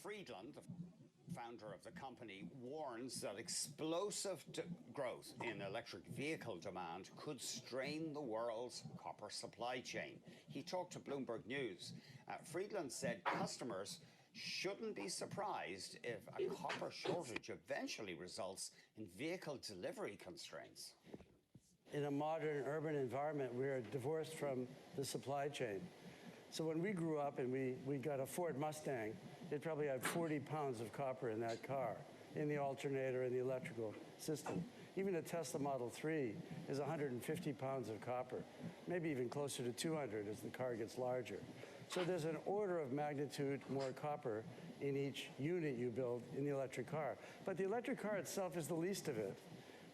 Friedland, the founder of the company, warns that explosive growth in electric vehicle demand could strain the world's copper supply chain. He talked to Bloomberg News. Friedland said customers shouldn't be surprised if a copper shortage eventually results in vehicle delivery constraints. In a modern urban environment, we're divorced from the supply chain. So when we grew up and we got a Ford Mustang, it probably had 40 pounds of copper in that car, in the alternator, in the electrical system. Even a Tesla Model 3 is 150 pounds of copper, maybe even closer to 200 as the car gets larger. So there's an order of magnitude more copper in each unit you build in the electric car. But the electric car itself is the least of it.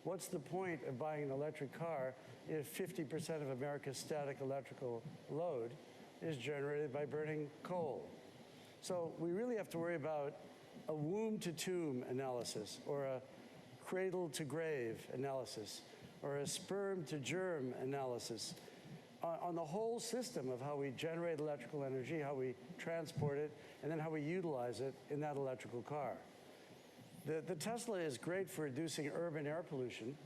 What's the point of buying an electric car if 50% of America's static electrical load is generated by burning coal? So we really have to worry about a womb-to-tomb analysis, or a cradle-to-grave analysis, or a sperm-to-germ analysis on the whole system of how we generate electrical energy, how we transport it, and then how we utilize it in that electrical car. The Tesla is great for reducing urban air pollution.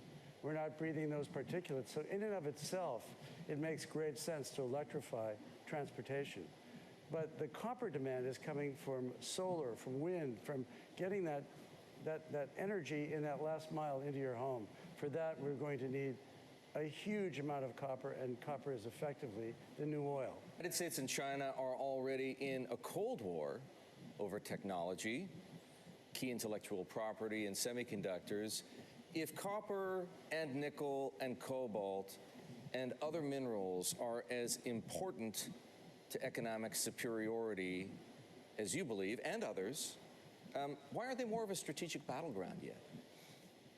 We're not breathing those particulates. So in and of itself, it makes great sense to electrify transportation. But the copper demand is coming from solar, from wind, from getting that energy in that last mile into your home. For that, we're going to need a huge amount of copper, and copper is effectively the new oil. The United States and China are already in a Cold War over technology, key intellectual property, and semiconductors. If copper and nickel and cobalt and other minerals are as important to economic superiority as you believe, and others, why aren't they more of a strategic battleground yet?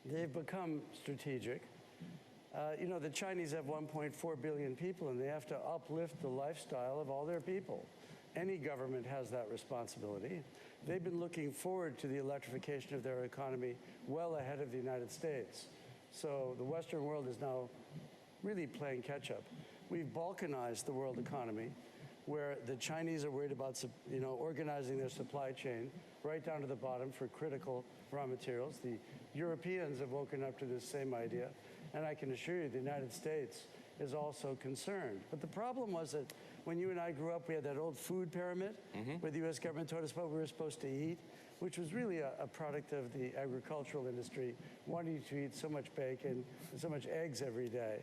They've become strategic. You know, the Chinese have 1.4 billion people, and they have to uplift the lifestyle of all their people. Any government has that responsibility. They've been looking forward to the electrification of their economy well ahead of the United States. So the Western world is now really playing catch-up. We've balkanized the world economy, where the Chinese are worried about, you know, organizing their supply chain right down to the bottom for critical raw materials. The Europeans have woken up to this same idea, and I can assure you the United States is also concerned. But the problem was that when you and I grew up, we had that old food pyramid where the U.S. government told us what we were supposed to eat, which was really a product of the agricultural industry wanting to eat so much bacon and so much eggs every day.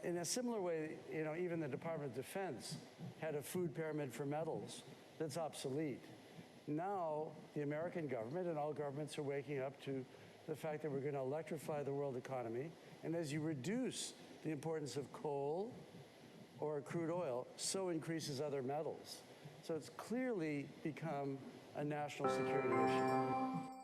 In a similar way, you know, even the Department of Defense had a food pyramid for metals that's obsolete. Now, the American government and all governments are waking up to the fact that we're going to electrify the world economy. And as you reduce the importance of coal or crude oil, so increases other metals. So it's clearly become a national security issue.